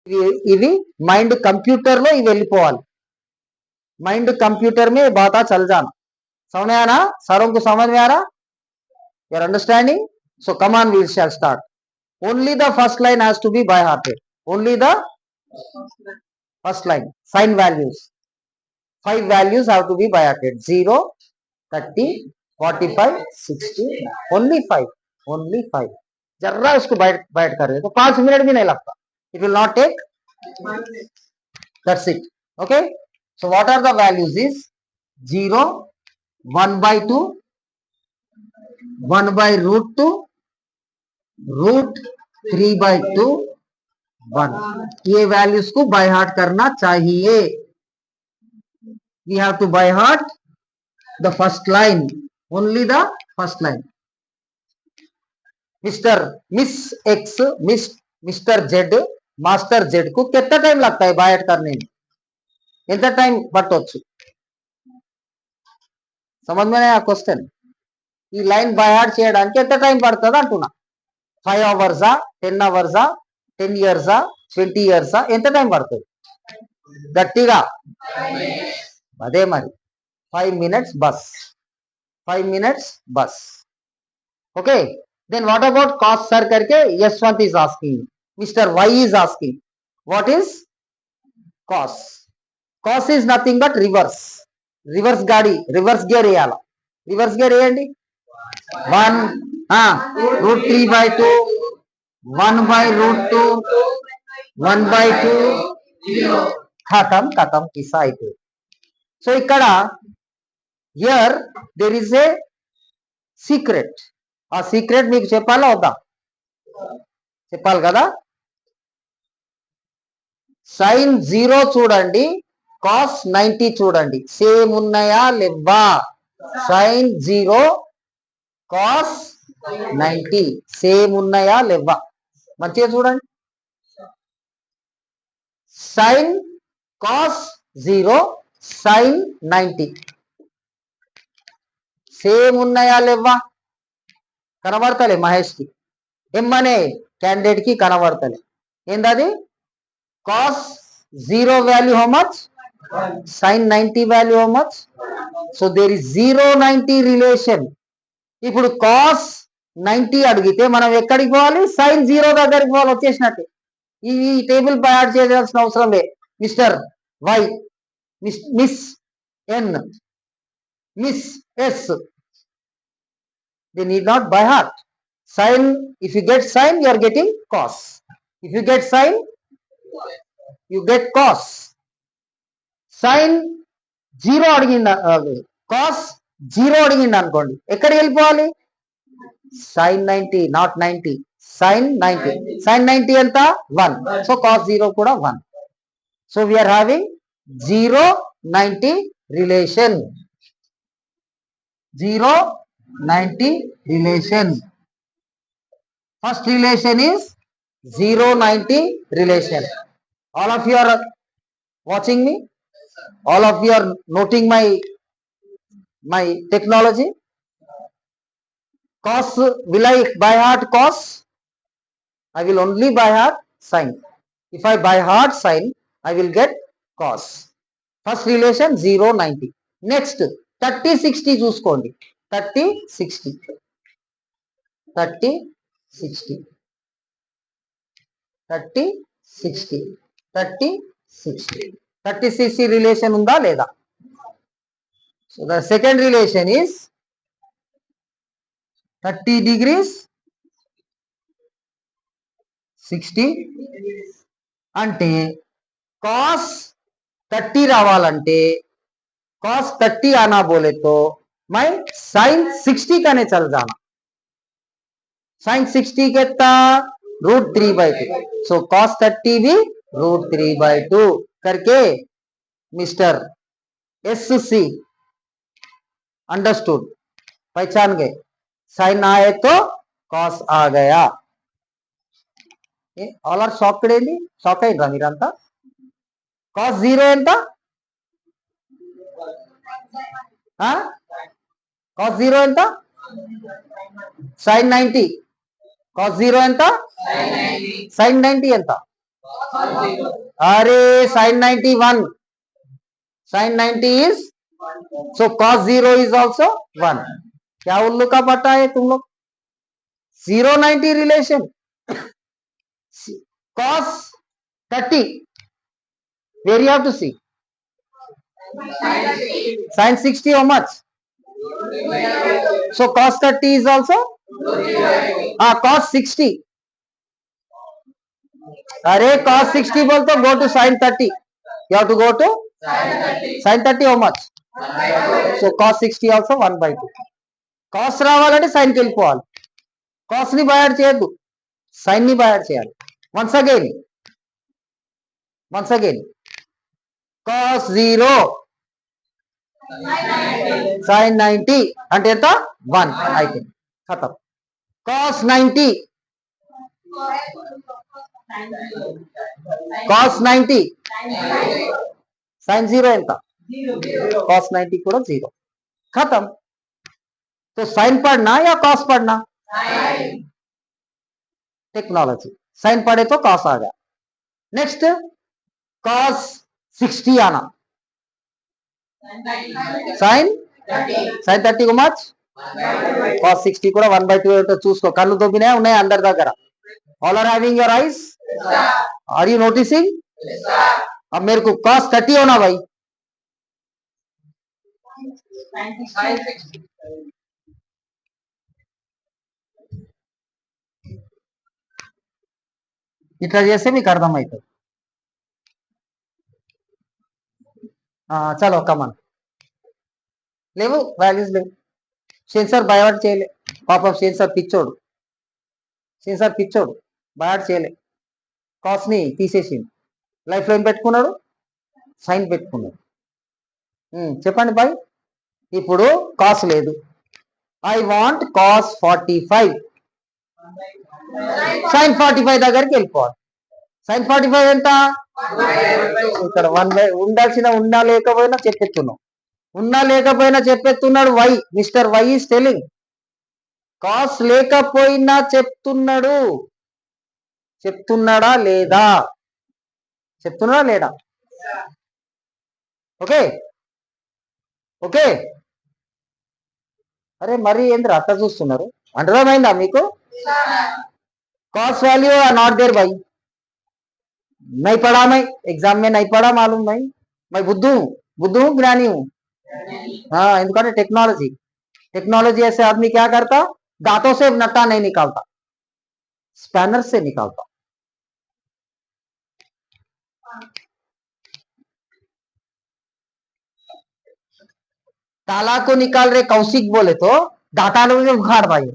इवी mind computer लो इवी వెళ్ళిపోవాలి माइंड कंप्यूटर में बात चल जाना समझ में आना सारों को समझ में आ रहा you are understanding so come on we shall start only the first line has to be by hearted only the first line sine values 5 values have to be by hearted 0 30 45 60 only 5 जर्रा उसको बैठ कर रहे तो 5 minute भी नहीं लगता it will not take that's it okay so what are the values is 0 1 by 2 1 by root 2 root 3 by 2 1 ये values को बाय हार्ट करना चाहिए we have to by heart the first line only the first line mister miss x miss mister Z master Z को कितना time लगता है bye करने में ఎంత టైం పట్టొచ్చు समझ में आया क्वेश्चन ఈ లైన్ బై హార్ట్ చేయడానికి ఎంత టైం పడుతుంది అంటున్నా 5 అవర్సా 10 అవర్సా 10 ఇయర్సా 20 ఇయర్సా ఎంత టైం పడుతుంది గట్టిగా అదే మరి 5 minutes bus 5 minutes bus okay then what about cos sir karke yashwant is asking mr y is asking what is cos cos is nothing but reverse gadi reverse gear eyala reverse gear eyandi 1 root 3 by 2 1 by root 2 1 by 2 खत्म किस्सा అయిపోయింది so ఇక్కడ here there is a secret ఆ secret మీకు చెప్పాలా వద్దా చెప్పాలి కదా సైన్ 0 చూడండి కాస్ 90 చూడండి సేమ్ ఉన్నాయా లేవా సైన్ 0 కాస్ 90 సేమ్ ఉన్నాయా లేవా మంచిగా చూడండి సైన్ కాస్ 0 సైన్ 90 సేమ్ ఉన్నాయా లేవా కనబడతలే మహేష్ కి ఎమ్మనే క్యాండిడేట్ కి కనబడతలే ఏందది cos 0 value how much sine 90 value how much so there is 0-90 relation ఇప్పుడు కాస్ 90 అడిగితే మనం ఎక్కడికి పోవాలి సైన్ 0 దగ్గరికి పోవాలి వచ్చేసినట్టే ఈ టేబుల్ బై హార్ట్ చేయాల్సిన అవసరం లే mister Y miss n miss s they need not by heart sin if you get sin you are getting cos if you get sin you get cos sin 0 అడిగిందా cos 0 అడిగింది అనుకోండి ఎక్కడికి వెళ్ళిపోవాలి sin 90 not 90 sin 90 sin 90 ఎంత 1 so cos 0 కూడా 1 so we are having 0-90 relation 0-90 relation first relation is 0-90 relation all of you are watching me all of you are noting my technology cos will I by heart cos I will only by heart sin if I by heart sin I will get cos first relation 0-90 next 30-60 చూసుకోండి 30-60 30-60 30-60 30-60 30-60 relation ఉందా లేదా so the second relation is 30 degrees 60 అంటే cos 30 రావాలంటే cos 30 आना बोले तो मैं sin 60 करने चल जाना sin 60 कितना √3/2 सो cos 30 भी √3/2 करके मिस्टर SC अंडरस्टूड पहचान गए sin आए तो cos आ गया ऑल आर शॉक्ड ఏంది షాక్ అయ్యిండ్రా మీరంతా cos 0 ఎంత cos 0 ఎంత sin 90 cos 0 ఎంత sin 90 ఎంత Are sin 90 1. Sin 90 is, so cos 0 is also 1. क्या उल्लू का पता है तुम लोग? 0-90 relation. Cos 30. Where you have to see? Sin 60 how much? So cos 30 is also? Cos 60. Array cos 60 बोल तो go to sin 30. You have to go to sin 30 how much? So cos 60 also 1/2. Cos రావాలంటే sin కి వెళ్ళిపోవాలి. Cos ని by add చేయొద్దు, sin ని by add చేయాలి. Once again cos 0 sin 90 అంటే ఎంత? 1 అయిపోయింది, ఖతం. cos 90 sin 0 ఎంత? cos 90 కూడా 0, खत्म. तो साइन पढ़ना या कॉस पढ़ना? टेक्नोलॉजी. साइन पढ़े तो कॉस आ गया. नेक्स्ट cos 60 आना. साइन 30 को मच cos 60 కూడా 1/2 చూసుకో. కళ్ళు దొబ్బినాయి ఉన్నాయి అందరి దగ్గర. All are having your eyes? Are you noticing? अब मेरे को cos 30 होना भाई. ఇట్లా చేస్తే మీకు అర్థమవుతుంది. చలో కమన్. లేవు వాల్యూస్ లేవు. సెన్సార్ బయవాడు చేయలే పాపం. సెన్సార్ పిచ్చోడు బయవాడు చేయలే. కాస్ ని తీసేసింది. లైఫ్ లో ఏం పెట్టుకున్నాడు? సైన్ పెట్టుకున్నాడు. చెప్పండి బాయ్. ఇప్పుడు కాస్ లేదు. I want cos 45. సైన్ 45 దగ్గరికి వెళ్ళిపోవాలి. సైన్ 45 ఎంత? ఇక్కడ 1 ఉండాల్సిన ఉన్నా లేకపోయినా చెప్పెత్తున్నాడు. Why mister why is telling. కాస్ లేకపోయినా చెప్తున్నాడా లేదా? ఓకే. అరే మరి ఏంద్ర అట్లా చూస్తున్నారు? అర్థమైందా మీకు? कॉस वैल्यू नॉट देयर भाई. नहीं पढ़ा मैं, एग्जाम में नहीं पढ़ा, मालूम नहीं. मैं बुद्धू हूँ ज्ञानी हूँ. हाँ, इनका टेक्नोलॉजी ऐसे आदमी क्या करता? दांतों से नट्टा नहीं निकालता, स्पैनर से निकालता. ताला को निकाल रहे कौशिक बोले तो दाता लोग उखाड़ भाई.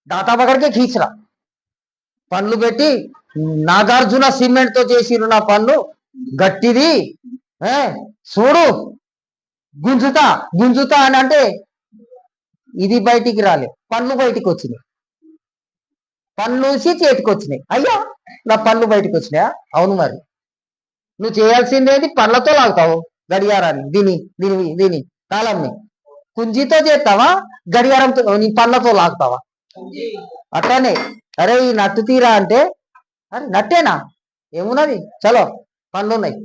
దాతా పక్కడికే ఖీచరా. పన్ను పెట్టి నాగార్జున సిమెంట్ తో చేసిరు నా పన్ను గట్టిది, చూడు గుంజుతా అని అంటే ఇది బయటికి రాలే, పన్ను బయటికి వచ్చినాయి. పన్నుసి చేతికి వచ్చినాయి. అయ్యా నా పన్ను బయటికి వచ్చినాయా? అవును. మరి నువ్వు చేయాల్సిందేది పళ్ళతో లాగుతావు గడియారాన్ని, దీని తాళంని. కుంజితో చేస్తావా? గడియారంతో నీ పళ్ళతో లాగుతావా? అట్లానే అరే ఈ నట్టు తీరా అంటే అరే నట్టేనా ఏమున్నది, చలో పనులు ఉన్నాయి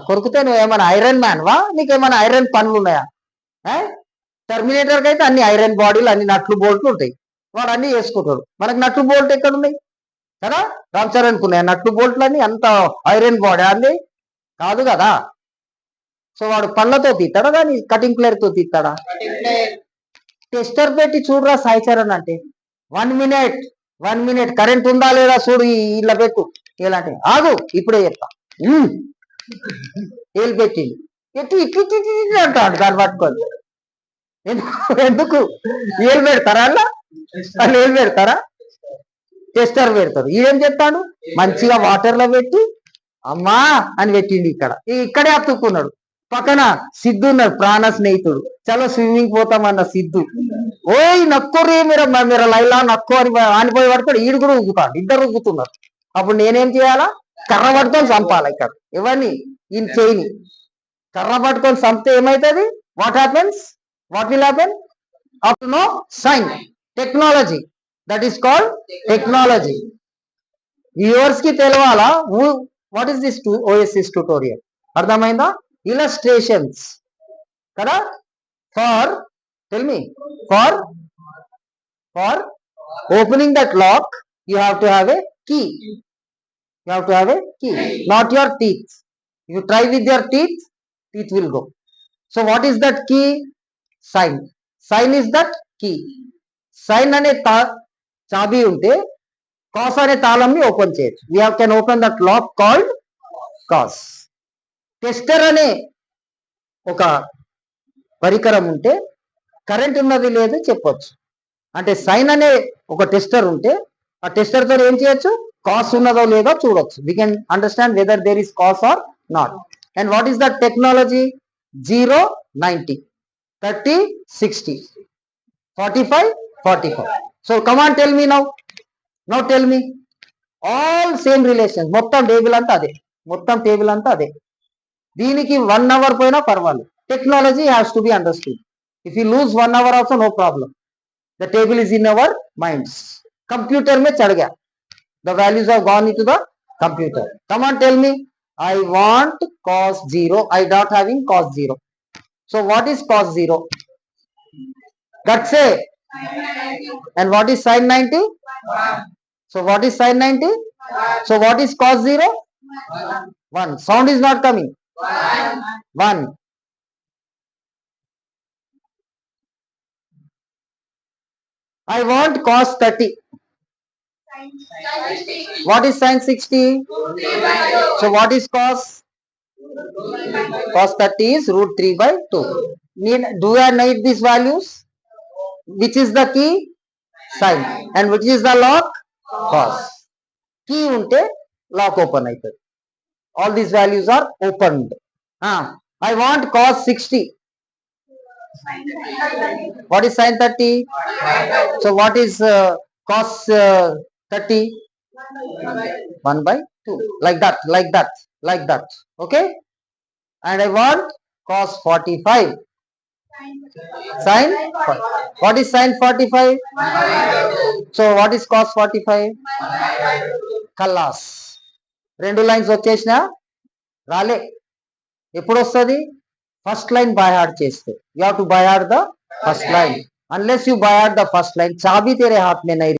కొరుకుతే నువ్వేమైనా ఐరన్ మ్యాన్ వా? నీకేమైనా ఐరన్ పనులు ఉన్నాయా? టర్మినేటర్ కి అయితే అన్ని ఐరన్ బాడీలు, అన్ని నట్లు బోల్ట్లు ఉంటాయి. వాడు అన్ని వేసుకుంటాడు. మనకు నట్లు బోల్ట్ ఎక్కడున్నాయి కదా? రామ్ చరణ్ కున్నాయి నట్లు బోల్ట్లు అన్ని, అంత ఐరన్ బాడీ అన్ని కాదు కదా. సో వాడు పళ్ళతో తీస్తాడా కానీ కటింగ్ ప్లేయర్ తో తీస్తాడా? టెస్టర్ పెట్టి చూడరా సాయి చరణ్ అంటే 1 మినిట్ కరెంట్ ఉందా లేదా చూడు, ఇలా పెట్టు. ఇలాంటి ఆగు ఇప్పుడే చెప్తా. ఏళ్ళు పెట్టింది ఎట్టి అంటాడు దాన్ని పట్టుకొని. ఎందుకు ఏళ్ళు పెడతారా? వాళ్ళు ఏళ్ళు పెడతారా? టెస్టర్ పెడతారు. ఈడేం చెప్తాడు? మంచిగా వాటర్ లో పెట్టి అమ్మా అని పెట్టిండి. ఇక్కడే అతుక్కున్నాడు. పక్కన సిద్ధు ఉన్నాడు, ప్రాణ స్నేహితుడు. చలో స్విమ్మింగ్ పోతామన్న సిద్ధు, ఓయ్ నక్కోరే మీరు లైలా నక్కో అని ఆనిపోయి పడతాడు. ఈడు కూడా ఊగుతాడు, ఇద్దరు ఊగుతున్నారు. అప్పుడు నేనేం చేయాలా? కర్ర పట్టుకొని చంపాలి. ఇక్కడ ఎవరిని? ఈయన చేయిని కర్ర పట్టుకొని చంపితే ఏమవుతుంది? What will happen? Up no sign. Technology, that is called technology. Viewers కి తెలవాలా what is this OSS tutorial. అర్థమైందా? ఇలస్ట్రేషన్స్ కదా. For tell me for opening that lock you have to have a key. You have to have a key, not your teeth. If you try with your teeth will go. So what is that key? Sign. Sign is that key. Sign అనే చాబీ ఉంటే cos అనే తాళంని open చేయొచ్చు. We can open that lock called cos. Tester అనే ఒక పరికరం ఉంటే current ఉన్నది లేదు చెప్పొచ్చు. అంటే సైన్ అనే ఒక టెస్టర్ ఉంటే ఆ టెస్టర్ తో ఏం చేయొచ్చు? కాస్ ఉన్నదో లేదో చూడొచ్చు. We can understand whether there is cos or not. And what is that technology? 0 90 30 60 45 45. So come on tell me now tell me all same relations. మొత్తం టేబుల్ అంతా అదే. దీనికి 1 hour పోయినా పర్వాలేదు. Technology has to be understood. If you lose 1 hour also no problem. The table is in our minds. Computer में चढ़ गया. The values have gone into the computer. Come on, tell me. I want cos 0. I not having cos 0. So what is cos 0? That's say. And what is sin 90? 1. So what is sin 90? 1. So what is cos 0? 1. Sound is not coming. 1. I want cos 30. What is sin 60? So what is cos? Cos 30 is root 3 by 2. Do I need these values? Which is the key? Sin. And which is the lock? Cos. Key unte lock open aitadi. All these values are opened. I want cos 60. What is sin 30? So what is cos 30? 1 by 2. Like that. Okay. And I want cos 45. Sin. What is sin 45? So what is cos 45? Kalas. రెండు lines వచ్చేసినా రాలే. ఎప్పుడు వస్తుంది? First line by heart చేస్తే. You have to buy heart the first line. Unless you by heart the first line, चाबी तेरे हाथ में नहीं